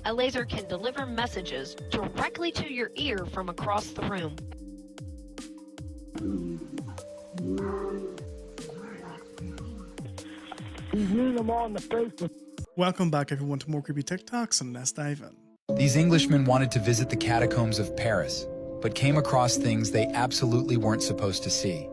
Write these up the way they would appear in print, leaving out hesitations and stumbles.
A laser can deliver messages directly to your ear from across the room. Welcome back everyone to more creepy TikToks, and let's dive in. These Englishmen wanted to visit the catacombs of Paris, but came across things they absolutely weren't supposed to see.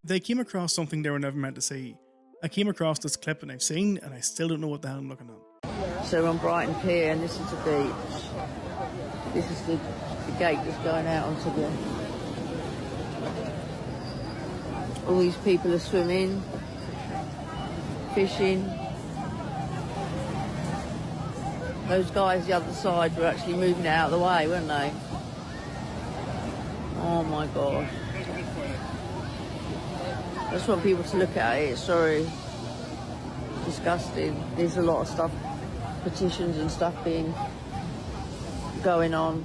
They came across something they were never meant to see. I came across this clip and I've seen, and I still don't know what the hell I'm looking at. So we're on Brighton Pier, and this is the beach. This is the gate that's going out onto the... All these people are swimming, fishing. Those guys the other side were actually moving it out of the way, weren't they? Oh my God. I just want people to look at it. It's sorry. Disgusting. There's a lot of stuff, petitions and stuff going on.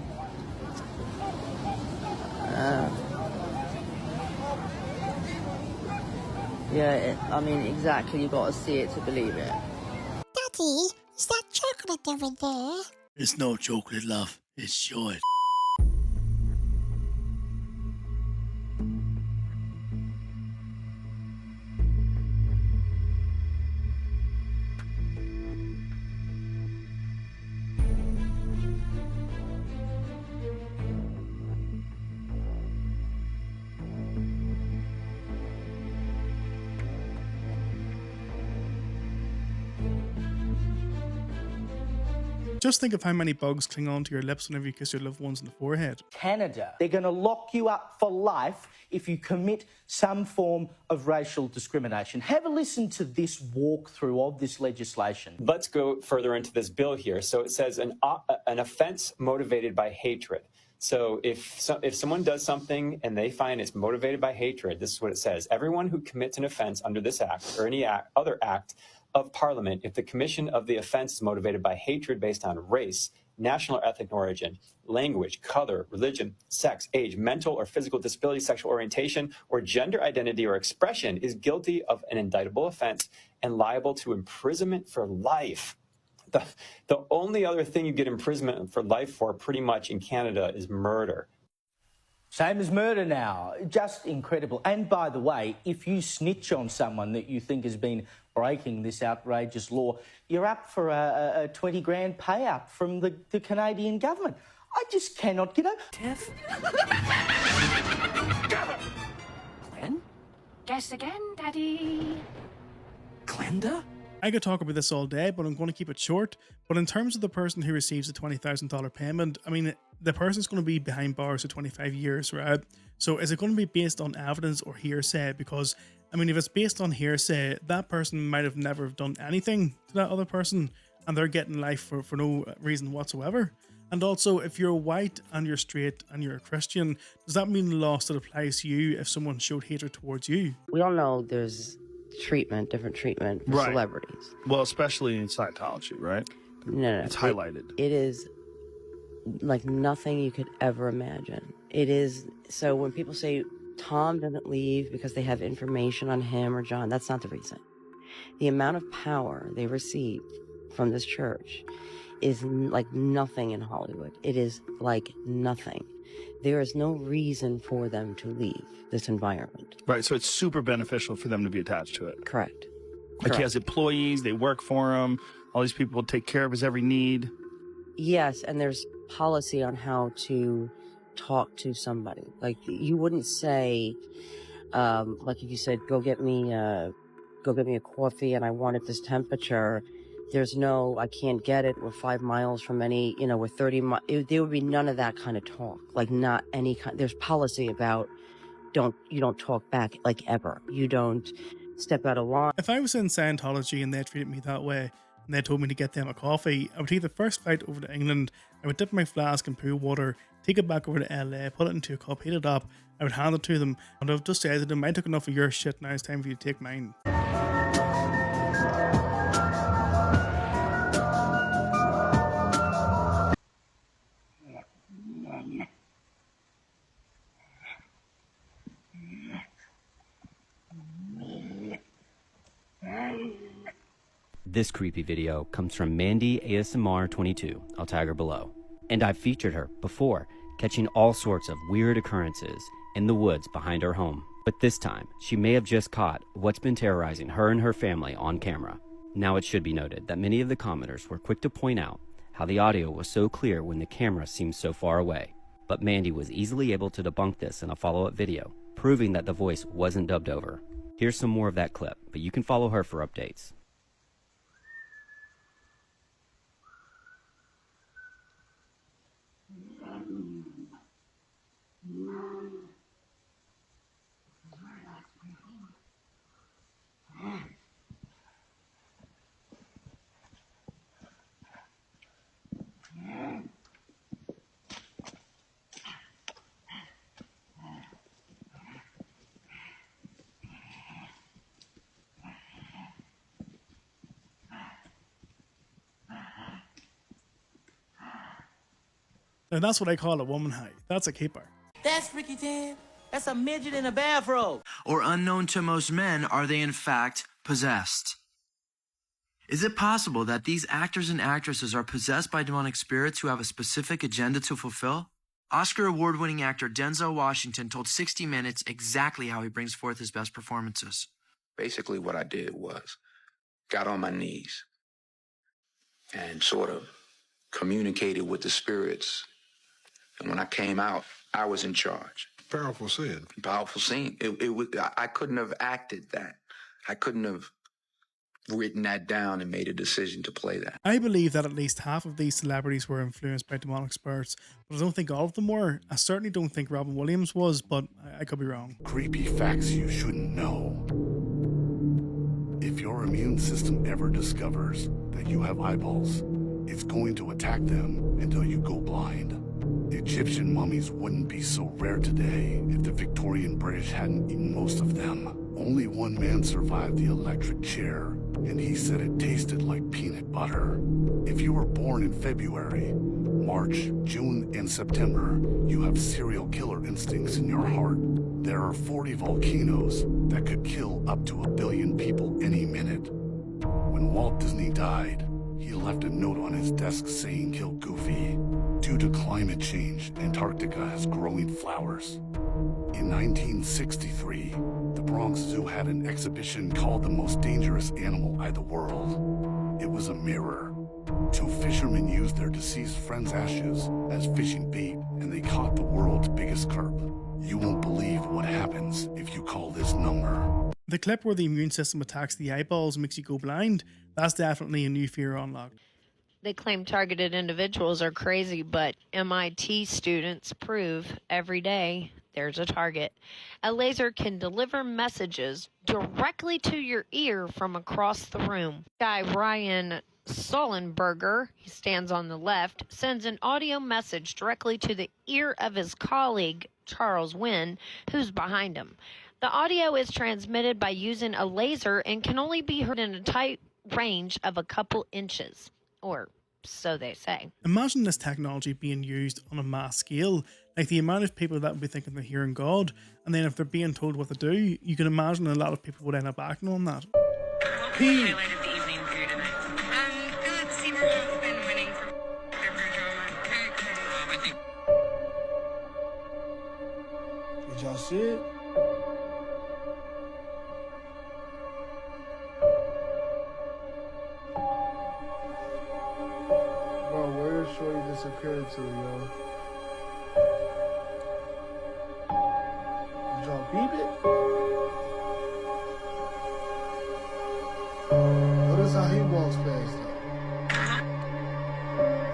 I mean, exactly. You've got to see it to believe it. Daddy, is that chocolate over there? It's no chocolate, love. It's joy. Just think of how many bugs cling on to your lips whenever you kiss your loved ones in the forehead. Canada, they're going to lock you up for life if you commit some form of racial discrimination. Have a listen to this walkthrough of this legislation. Let's go further into this bill here. So it says an offense motivated by hatred. So if someone does something and they find it's motivated by hatred, this is what it says. Everyone who commits an offense under this act or any other act of Parliament, if the commission of the offense is motivated by hatred based on race, national or ethnic origin, language, color, religion, sex, age, mental or physical disability, sexual orientation, or gender identity or expression, is guilty of an indictable offense and liable to imprisonment for life. The only other thing you get imprisonment for life for pretty much in Canada is murder. Same as murder now. Just incredible. And by the way, if you snitch on someone that you think has been breaking this outrageous law, you're up for a 20 grand payout from the Canadian government. I just cannot get over... Tiff? Glenn? Guess again, Daddy. Glenda? I could talk about this all day, but I'm going to keep it short. But in terms of the person who receives a $20,000 payment, I mean, the person's going to be behind bars for 25 years, right? So is it going to be based on evidence or hearsay? Because, I mean, if it's based on hearsay, that person might have never done anything to that other person, and they're getting life for no reason whatsoever. And also, if you're white and you're straight and you're a Christian, does that mean the law still applies to you if someone showed hatred towards you? We all know there's different treatment for celebrities. Well, especially in Scientology, right? No. It's highlighted. It is like nothing you could ever imagine. It is, so when people say Tom doesn't leave because they have information on him or John, that's not the reason. The amount of power they receive from this church is like nothing in Hollywood. It is like nothing. There is no reason for them to leave this environment. Right, so it's super beneficial for them to be attached to it. Correct. Like he has employees, they work for him, all these people take care of his every need. Yes, and there's policy on how to talk to somebody. Like, you wouldn't say, like if you said, go get me a coffee and I want it this temperature. There's no, I can't get it. We're 5 miles from any, we're 30 miles. There would be none of that kind of talk. Like, not any kind. There's policy about you don't talk back, like, ever. You don't step out of line. If I was in Scientology and they treated me that way, and they told me to get them a coffee, I would take the first flight over to England, I would dip my flask in pool water, take it back over to LA, put it into a cup, heat it up, I would hand it to them, and I would just say to them, I took enough of your shit, now it's time for you to take mine. This creepy video comes from Mandy ASMR 22. I'll tag her below. And I've featured her before, catching all sorts of weird occurrences in the woods behind her home. But this time, she may have just caught what's been terrorizing her and her family on camera. Now it should be noted that many of the commenters were quick to point out how the audio was so clear when the camera seemed so far away. But Mandy was easily able to debunk this in a follow-up video, proving that the voice wasn't dubbed over. Here's some more of that clip, but you can follow her for updates. Now that's what I call a woman high. That's a keeper. That's Ricky Tan. That's a midget in a bathrobe. Or unknown to most men, are they in fact possessed? Is it possible that these actors and actresses are possessed by demonic spirits who have a specific agenda to fulfill? Oscar award-winning actor Denzel Washington told 60 Minutes exactly how he brings forth his best performances. Basically what I did was got on my knees and sort of communicated with the spirits. And when I came out, I was in charge. Powerful scene. Powerful scene. It was. I couldn't have acted that. I couldn't have written that down and made a decision to play that. I believe that at least half of these celebrities were influenced by demonic spirits, but I don't think all of them were. I certainly don't think Robin Williams was, but I could be wrong. Creepy facts you shouldn't know. If your immune system ever discovers that you have eyeballs, it's going to attack them until you go blind. Egyptian mummies wouldn't be so rare today if the Victorian British hadn't eaten most of them. Only one man survived the electric chair, and he said it tasted like peanut butter. If you were born in February, March, June, and September, you have serial killer instincts in your heart. There are 40 volcanoes that could kill up to 1 billion people any minute. When Walt Disney died, he left a note on his desk saying kill Goofy. Due to climate change, Antarctica has growing flowers. In 1963, the Bronx Zoo had an exhibition called The Most Dangerous Animal in the World. It was a mirror. 2 fishermen used their deceased friend's ashes as fishing bait, and they caught the world's biggest carp. You won't believe what happens if you call this number. The clip where the immune system attacks the eyeballs and makes you go blind, that's definitely a new fear unlocked. They claim targeted individuals are crazy, but MIT students prove every day there's a target. A laser can deliver messages directly to your ear from across the room. Guy Ryan Sullenberger, he stands on the left, sends an audio message directly to the ear of his colleague, Charles Wynn, who's behind him. The audio is transmitted by using a laser and can only be heard in a tight range of a couple inches. Or so they say. Imagine this technology being used on a mass scale, like the amount of people that would be thinking they're hearing God, and then if they're being told what to do, you can imagine a lot of people would end up acting on that. Highlighted the evening for you tonight. Philip Seymour has been winning for every drama. I think. Did y'all see it? Bro, where did Shorty disappear to, yo? Beep it. Notice how he walks past though.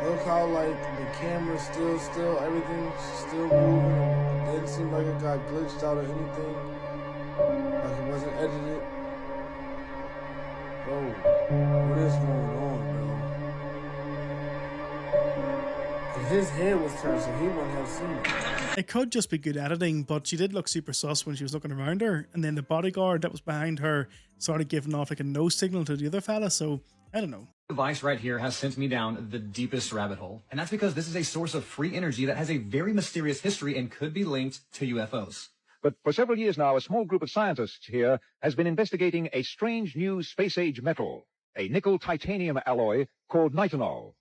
Look how like the camera's still, everything's still moving. It didn't seem like it got glitched out or anything. Like it wasn't edited. Bro, what is going on, bro? If his head was turned, so he wouldn't have seen it. It could just be good editing, but she did look super sus when she was looking around her, and then the bodyguard that was behind her started giving off like a no signal to the other fella, so I don't know. Device right here has sent me down the deepest rabbit hole, and that's because this is a source of free energy that has a very mysterious history and could be linked to UFOs. But for several years now, a small group of scientists here has been investigating a strange new space-age metal, a nickel-titanium alloy called nitinol.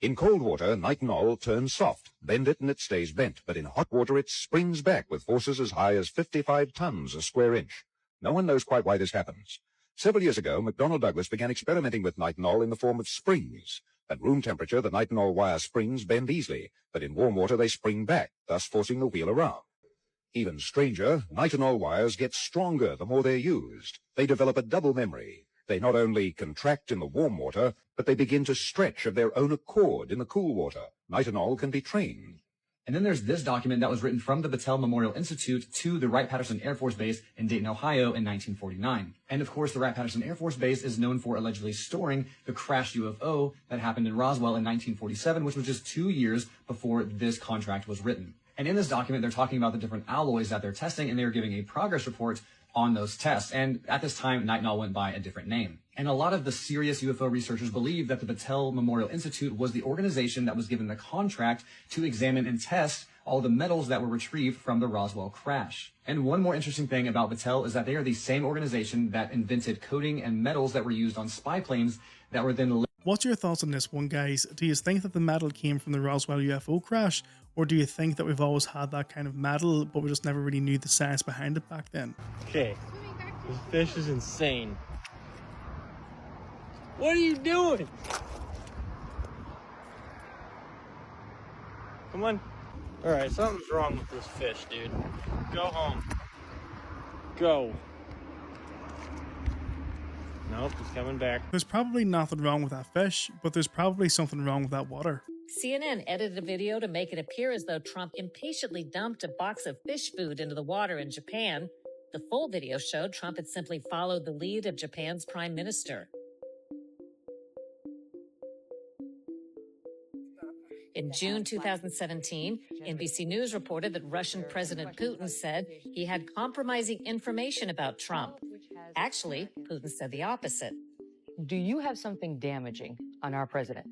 In cold water, nitinol turns soft. Bend it and it stays bent, but in hot water it springs back with forces as high as 55 tons a square inch. No one knows quite why this happens. Several years ago, McDonnell Douglas began experimenting with nitinol in the form of springs. At room temperature, the nitinol wire springs bend easily, but in warm water they spring back, thus forcing the wheel around. Even stranger, nitinol wires get stronger the more they're used. They develop a double memory. They not only contract in the warm water, but they begin to stretch of their own accord in the cool water. Nitinol can be trained. And then there's this document that was written from the Battelle Memorial Institute to the Wright-Patterson Air Force Base in Dayton, Ohio in 1949. And of course, the Wright-Patterson Air Force Base is known for allegedly storing the crashed UFO that happened in Roswell in 1947, which was just 2 years before this contract was written. And in this document, they're talking about the different alloys that they're testing, and they're giving a progress report on those tests. And at this time, nitinol went by a different name. And a lot of the serious UFO researchers believe that the Battelle Memorial Institute was the organization that was given the contract to examine and test all the metals that were retrieved from the Roswell crash. And one more interesting thing about Battelle is that they are the same organization that invented coating and metals that were used on spy planes that were then... What's your thoughts on this one, guys? Do you think that the metal came from the Roswell UFO crash, or do you think that we've always had that kind of metal, but we just never really knew the science behind it back then? Okay, this fish is insane. What are you doing? Come on. Alright, something's wrong with this fish, dude. Go home. Go. Nope, he's coming back. There's probably nothing wrong with that fish, but there's probably something wrong with that water. CNN edited a video to make it appear as though Trump impatiently dumped a box of fish food into the water in Japan. The full video showed Trump had simply followed the lead of Japan's prime minister. In June 2017, NBC News reported that Russian President Putin said he had compromising information about Trump. Actually, Putin said the opposite. Do you have something damaging on our president?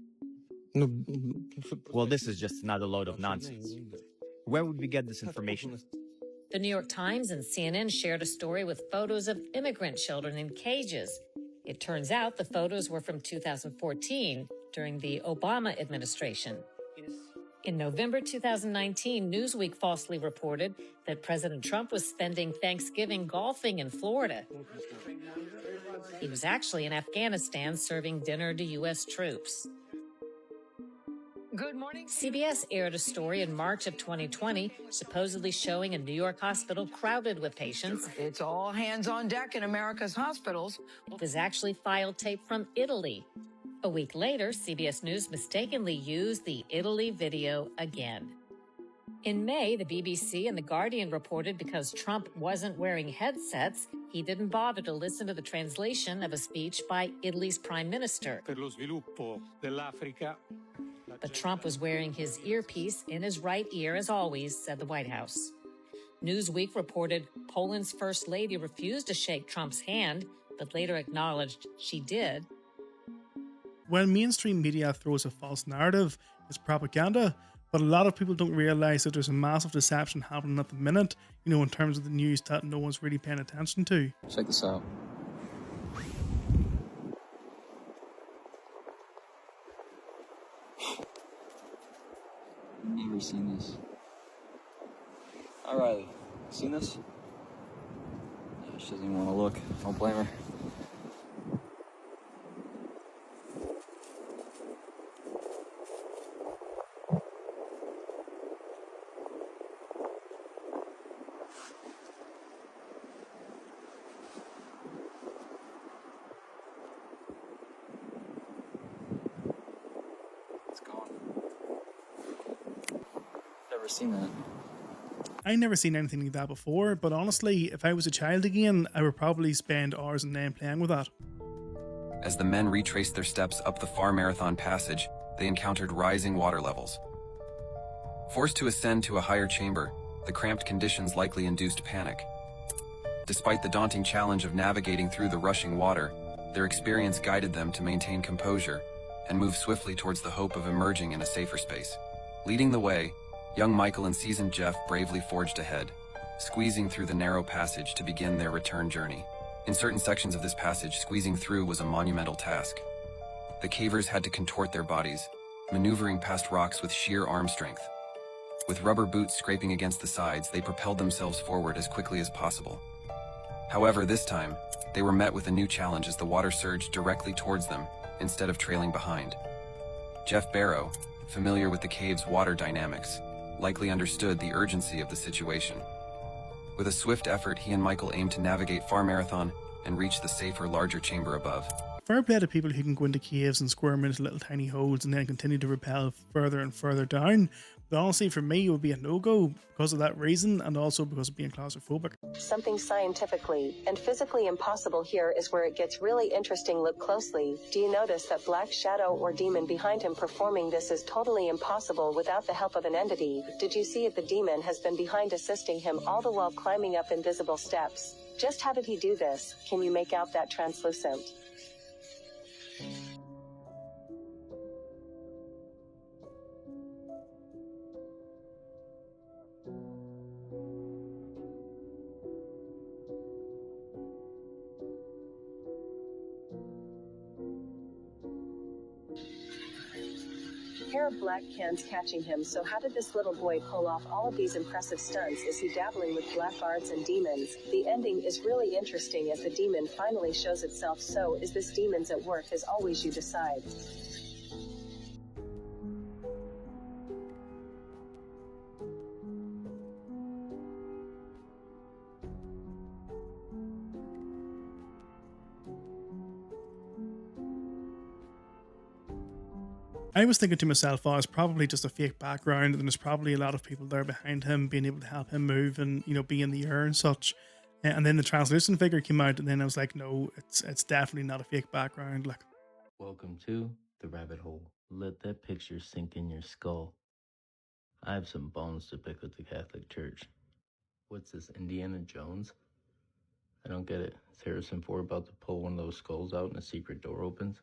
Well, this is just another load of nonsense. Where would we get this information? The New York Times and CNN shared a story with photos of immigrant children in cages. It turns out the photos were from 2014, during the Obama administration. In November 2019, Newsweek falsely reported that President Trump was spending Thanksgiving golfing in Florida. He was actually in Afghanistan serving dinner to U.S. troops. Good morning. CBS aired a story in March of 2020, supposedly showing a New York hospital crowded with patients. It's all hands on deck in America's hospitals. It was actually file tape from Italy. A week later, CBS News mistakenly used the Italy video again. In May, the BBC and The Guardian reported because Trump wasn't wearing headsets, he didn't bother to listen to the translation of a speech by Italy's prime minister. Per lo sviluppo dell'Africa. But Trump was wearing his earpiece in his right ear, as always, said the White House. Newsweek reported Poland's first lady refused to shake Trump's hand, but later acknowledged she did. When mainstream media throws a false narrative, it's propaganda, but a lot of people don't realize that there's a massive deception happening at the minute, in terms of the news that no one's really paying attention to. Check this out. Never seen this. All right, seen this? Yeah, she doesn't even want to look. Don't blame her. never seen that. I never seen anything like that before, but honestly, if I was a child again, I would probably spend hours and then playing with that. As the men retraced their steps up the far marathon passage, they encountered rising water levels. Forced to ascend to a higher chamber, the cramped conditions likely induced panic. Despite the daunting challenge of navigating through the rushing water, their experience guided them to maintain composure and move swiftly towards the hope of emerging in a safer space. Leading the way, young Michael and seasoned Jeff bravely forged ahead, squeezing through the narrow passage to begin their return journey. In certain sections of this passage, squeezing through was a monumental task. The cavers had to contort their bodies, maneuvering past rocks with sheer arm strength. With rubber boots scraping against the sides, they propelled themselves forward as quickly as possible. However, this time, they were met with a new challenge as the water surged directly towards them instead of trailing behind. Jeff Barrow, familiar with the cave's water dynamics, likely understood the urgency of the situation. With a swift effort, he and Michael aimed to navigate Far Marathon and reach the safer, larger chamber above. Fair play to people who can go into caves and squirm into little tiny holes and then continue to rappel further and further down. But honestly, for me, it would be a no-go because of that reason and also because of being claustrophobic. Something scientifically and physically impossible here is where it gets really interesting. Look closely. Do you notice that black shadow or demon behind him performing this is totally impossible without the help of an entity? Did you see it? The demon has been behind assisting him all the while climbing up invisible steps. Just how did he do this? Can you make out that translucent? Pair of black cans catching him. So how did this little boy pull off all of these impressive stunts? Is he dabbling with black arts and demons? The ending is really interesting as the demon finally shows itself. So is this demons at work? As always, you decide. I was thinking to myself, oh, it's probably just a fake background, and there's probably a lot of people there behind him being able to help him move and, you know, be in the air and such. And then the translucent figure came out, and then I was like, no, it's definitely not a fake background. Like, welcome to the rabbit hole. Let that picture sink in your skull. I have some bones to pick with the Catholic Church. What's this, Indiana Jones? I don't get it. Is Harrison Ford about to pull one of those skulls out and a secret door opens?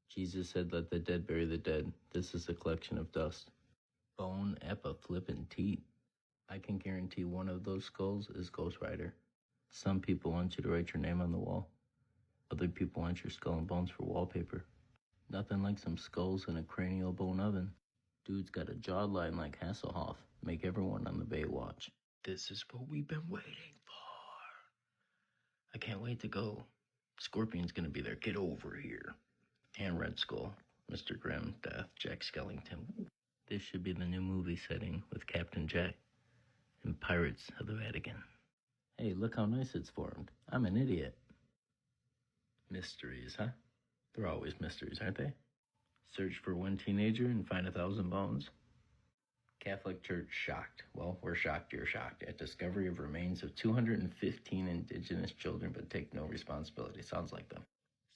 Jesus said, let the dead bury the dead. This is a collection of dust. Bone flippin' teeth. I can guarantee one of those skulls is Ghost Rider. Some people want you to write your name on the wall. Other people want your skull and bones for wallpaper. Nothing like some skulls in a cranial bone oven. Dude's got a jawline like Hasselhoff. Make everyone on the bay watch. This is what we've been waiting for. I can't wait to go. Scorpion's gonna be there. Get over here. And Red Skull, Mr. Grimm, Death, Jack Skellington. This should be the new movie setting with Captain Jack and Pirates of the Vatican. Hey, look how nice it's formed. I'm an idiot. Mysteries, huh? They're always mysteries, aren't they? Search for one teenager and find 1,000 bones. Catholic Church shocked. Well, we're shocked you're shocked at discovery of remains of 215 indigenous children, but take no responsibility. Sounds like them.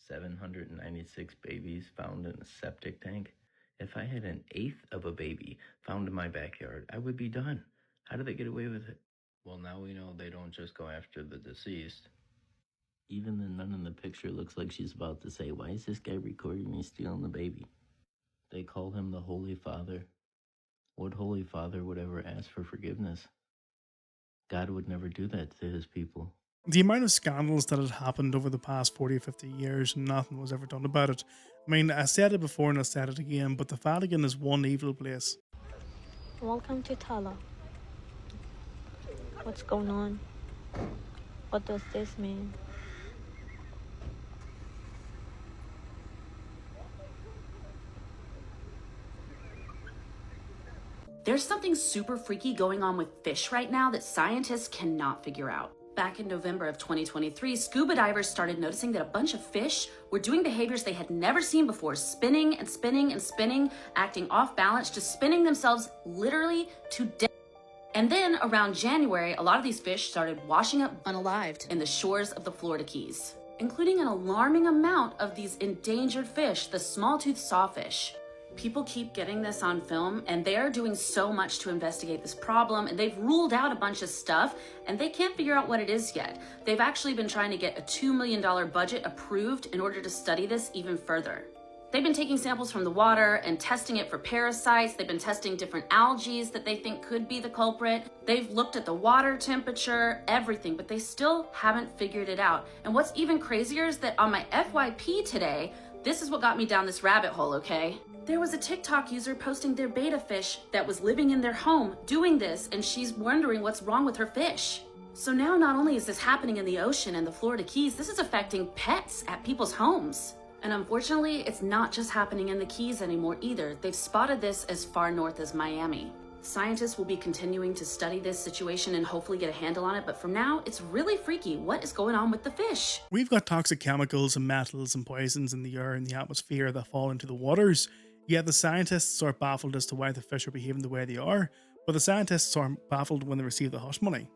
796 babies found in a septic tank. If I had 1/8 of a baby found in my backyard, I would be done. How did they get away with it? Well, now we know they don't just go after the deceased. Even the nun in the picture looks like she's about to say, why is this guy recording me stealing the baby? They call him the Holy Father. What Holy Father would ever ask for forgiveness? God would never do that to his people. The amount of scandals that had happened over the past 40 or 50 years, and nothing was ever done about it. I mean, I said it before and I said it again, but the Vatican is one evil place. Welcome to Tala. What's going on? What does this mean? There's something super freaky going on with fish right now that scientists cannot figure out. Back in November of 2023, scuba divers started noticing that a bunch of fish were doing behaviors they had never seen before, spinning and spinning and spinning, acting off balance, just spinning themselves literally to death. And then around January, a lot of these fish started washing up unalived in the shores of the Florida Keys, including an alarming amount of these endangered fish, the small-toothed sawfish. People keep getting this on film, and they are doing so much to investigate this problem, and they've ruled out a bunch of stuff, and they can't figure out what it is yet. They've actually been trying to get a $2 million budget approved in order to study this even further. They've been taking samples from the water and testing it for parasites. They've been testing different algae that they think could be the culprit. They've looked at the water temperature, everything, but they still haven't figured it out. And what's even crazier is that on my FYP today, this is what got me down this rabbit hole, okay? There was a TikTok user posting their betta fish that was living in their home doing this, and she's wondering what's wrong with her fish. So now not only is this happening in the ocean and the Florida Keys, this is affecting pets at people's homes. And unfortunately, it's not just happening in the Keys anymore either. They've spotted this as far north as Miami. Scientists will be continuing to study this situation and hopefully get a handle on it, but for now, it's really freaky. What is going on with the fish? We've got toxic chemicals and metals and poisons in the air and the atmosphere that fall into the waters, yet the scientists are baffled as to why the fish are behaving the way they are, but the scientists are baffled when they receive the hush money.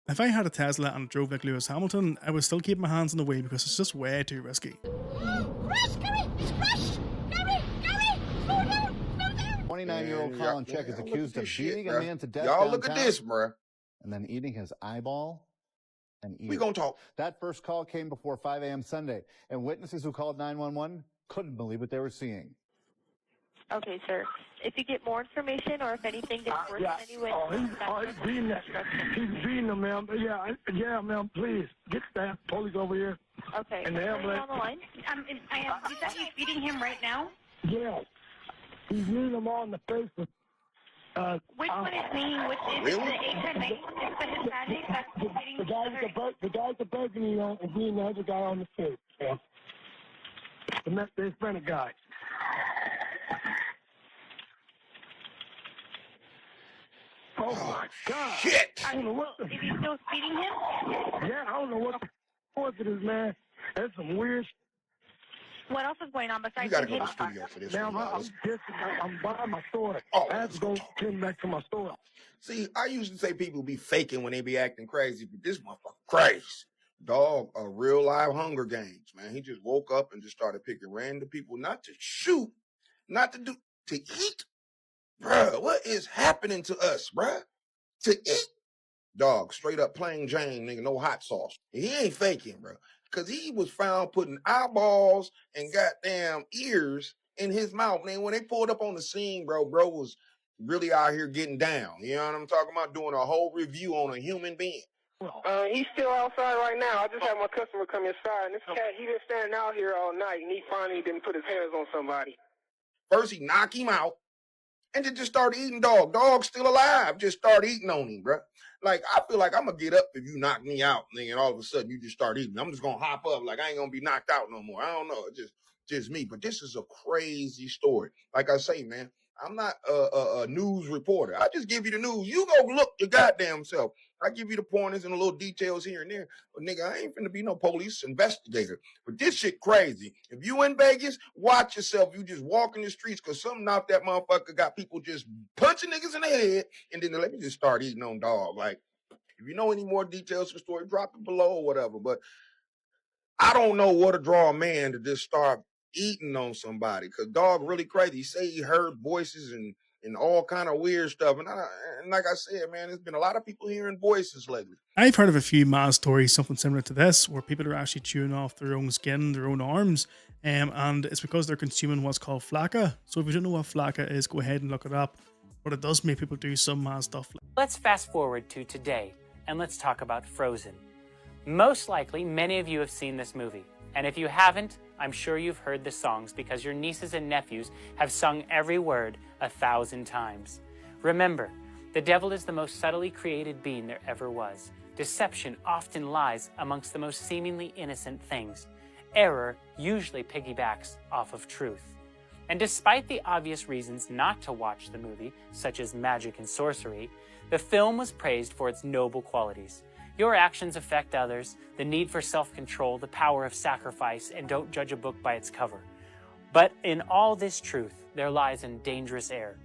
If I had a Tesla and drove like Lewis Hamilton, I would still keep my hands on the wheel because it's just way too risky. Crash, Gary! It's Crash! Gary! Gary! Slow down! Slow down! 29-year-old Colin Check is accused of beating a man to death. Y'all look at downtown, this, bruh. and then eating his eyeball and ear. We gonna talk. That first call came before 5 a.m. Sunday, and witnesses who called 911 couldn't believe what they were seeing. Okay, sir. If you get more information or if anything that's worth any way, He's beating that. He's beating him, ma'am. Yeah, ma'am. Please get that police over here. Okay. And the ambulance. On the line. You said he's beating him right now? Yeah. He's kneeing him on the face. Which one is me? Which is Really? the Hispanic? It's the Hispanic that's beating The guy's the burgundy on and beating the other guy on the face. Yeah. The Hispanic guy. Oh my God! Shit! I don't know what. Is he still feeding him? Yeah, I don't know what the fuck it is, man. That's some weird. What else is going on You besides gotta him go to the hitting? studio for this Now one, guys. I'm buying my store. Oh, I have to go back to my store. See, I usually say people be faking when they be acting crazy, but this motherfucker crazy. Dog, a real live Hunger Games, man. He just woke up and just started picking random people, not to shoot, not to do, to eat. Bruh, what is happening to us, bruh? To eat? Dog, straight up plain Jane, nigga, no hot sauce. He ain't faking, bro. Because he was found putting eyeballs and goddamn ears in his mouth. And when they pulled up on the scene, bro was really out here getting down. You know what I'm talking about? Doing a whole review on a human being. He's still outside right now. I just had my customer come inside, and this cat, he been standing out here all night, and he finally didn't put his hands on somebody. First, he knocked him out, and then just started eating dog. Dog's still alive. Just start eating on him, bro. Like, I feel like I'm going to get up if you knock me out, and all of a sudden you just start eating. I'm just going to hop up like I ain't going to be knocked out no more. I don't know. It's just me. But this is a crazy story. Like I say, man, I'm not a news reporter. I just give you the news. You go look your goddamn self. I give you the pointers and the little details here and there. But nigga, I ain't finna be no police investigator. But this shit crazy. If you in Vegas, watch yourself. You just walk in the streets because something out that motherfucker got people just punching niggas in the head. And then let me just start eating on dog. Like, if you know any more details of the story, drop it below or whatever. But I don't know what to draw a man to just start eating on somebody. Because dog really crazy. He say he heard voices and all kind of weird stuff. And like I said, man, there's been a lot of people hearing voices lately. I've heard of a few mass stories, something similar to this, where people are actually chewing off their own skin, their own arms, and it's because they're consuming what's called flakka. So if you don't know what flakka is, go ahead and look it up. But it does make people do some mad stuff. Let's fast forward to today, and let's talk about Frozen. Most likely, many of you have seen this movie. And if you haven't, I'm sure you've heard the songs because your nieces and nephews have sung every word 1,000 times. Remember, the devil is the most subtly created being there ever was. deception often lies amongst the most seemingly innocent things. Error usually piggybacks off of truth. And despite the obvious reasons not to watch the movie, such as magic and sorcery, the film was praised for its noble qualities. Your actions affect others, the need for self-control, the power of sacrifice, and don't judge a book by its cover. But in all this truth, there lies a dangerous error.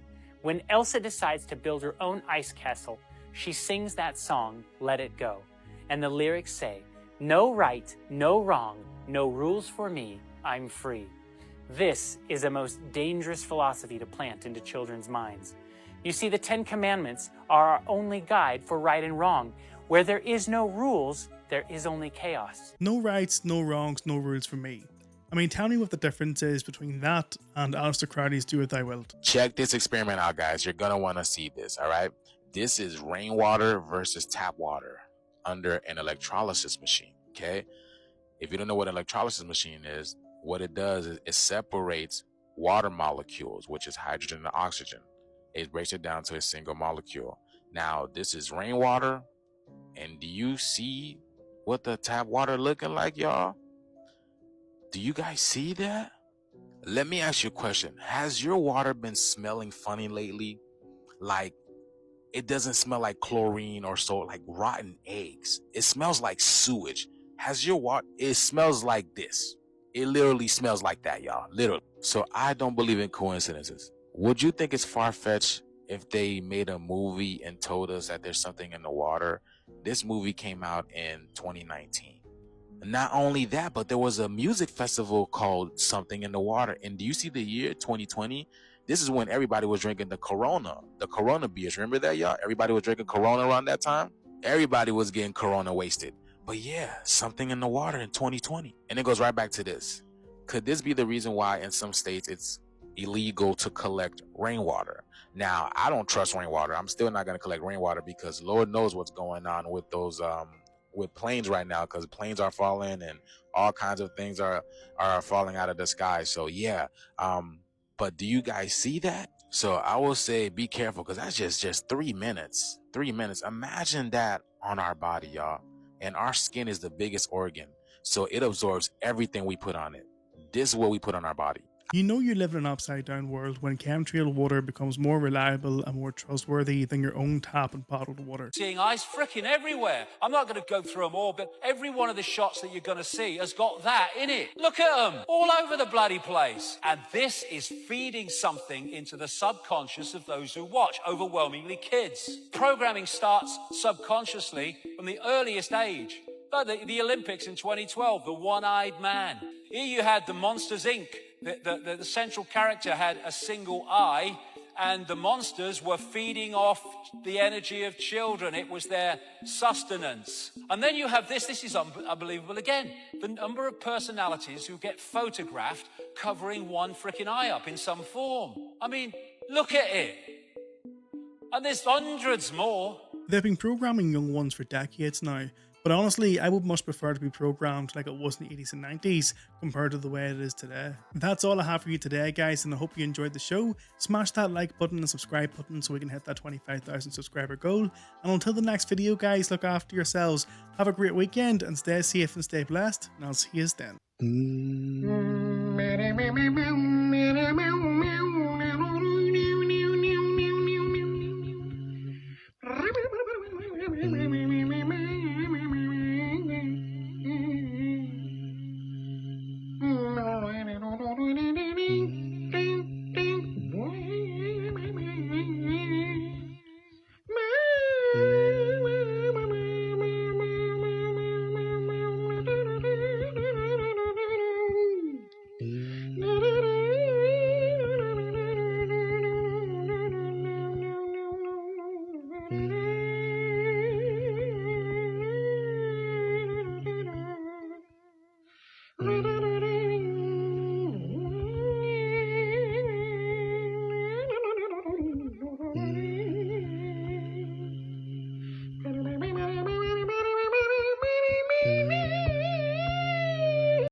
When Elsa decides to build her own ice castle, she sings that song, Let It Go. And the lyrics say, "No right, no wrong, no rules for me, I'm free." This is a most dangerous philosophy to plant into children's minds. You see, the 10 Commandments are our only guide for right and wrong. Where there is no rules, there is only chaos. No rights, no wrongs, no rules for me. I mean, tell me what the difference is between that and Aleister Crowley's Do What Thou Wilt. Check this experiment out, guys. You're going to want to see this, all right? This is rainwater versus tap water under an electrolysis machine, okay? If you don't know what an electrolysis machine is, what it does is it separates water molecules, which is hydrogen and oxygen. It breaks it down to a single molecule. Now, this is rainwater. And do you see what the tap water looking like, y'all? Do you guys see that? Let me ask you a question. Has your water been smelling funny lately? Like, it doesn't smell like chlorine or so, like rotten eggs. It smells like sewage. Has your water, it smells like this. It literally smells like that, y'all. Literally. So I don't believe in coincidences. Would you think it's far-fetched if they made a movie and told us that there's something in the water? This movie came out in 2019. Not only that, but there was a music festival called Something in the Water. And do you see the year 2020? This is when everybody was drinking the Corona beers. Remember that, y'all? Everybody was drinking Corona around that time. Everybody was getting Corona wasted. But yeah, Something in the Water in 2020. And it goes right back to this. Could this be the reason why in some states it's illegal to collect rainwater? Now, I don't trust rainwater. I'm still not going to collect rainwater because Lord knows what's going on with those with planes right now, because planes are falling and all kinds of things are falling out of the sky. So yeah, but do you guys see that? So I will say be careful, because that's just 3 minutes. 3 minutes. Imagine that on our body, y'all. And our skin is the biggest organ, so it absorbs everything we put on it. This is what we put on our body. You know you live in an upside down world when chemtrail water becomes more reliable and more trustworthy than your own tap and bottled water. Seeing eyes fricking everywhere. I'm not going to go through them all, but every one of the shots that you're going to see has got that in it. Look at them, all over the bloody place. And this is feeding something into the subconscious of those who watch, overwhelmingly kids. Programming starts subconsciously from the earliest age. Like the Olympics in 2012, the one-eyed man. Here you had the Monsters, Inc. The central character had a single eye, and the monsters were feeding off the energy of children. It was their sustenance. And then you have this is unbelievable again. The number of personalities who get photographed covering one freaking eye up in some form. I mean, look at it. And there's hundreds more. They've been programming young ones for decades now. But honestly, I would much prefer to be programmed like it was in the 80s and 90s compared to the way it is today. That's all I have for you today, guys, and I hope you enjoyed the show. Smash that like button and subscribe button so we can hit that 25,000 subscriber goal. And until the next video, guys, look after yourselves. Have a great weekend and stay safe and stay blessed, and I'll see you then.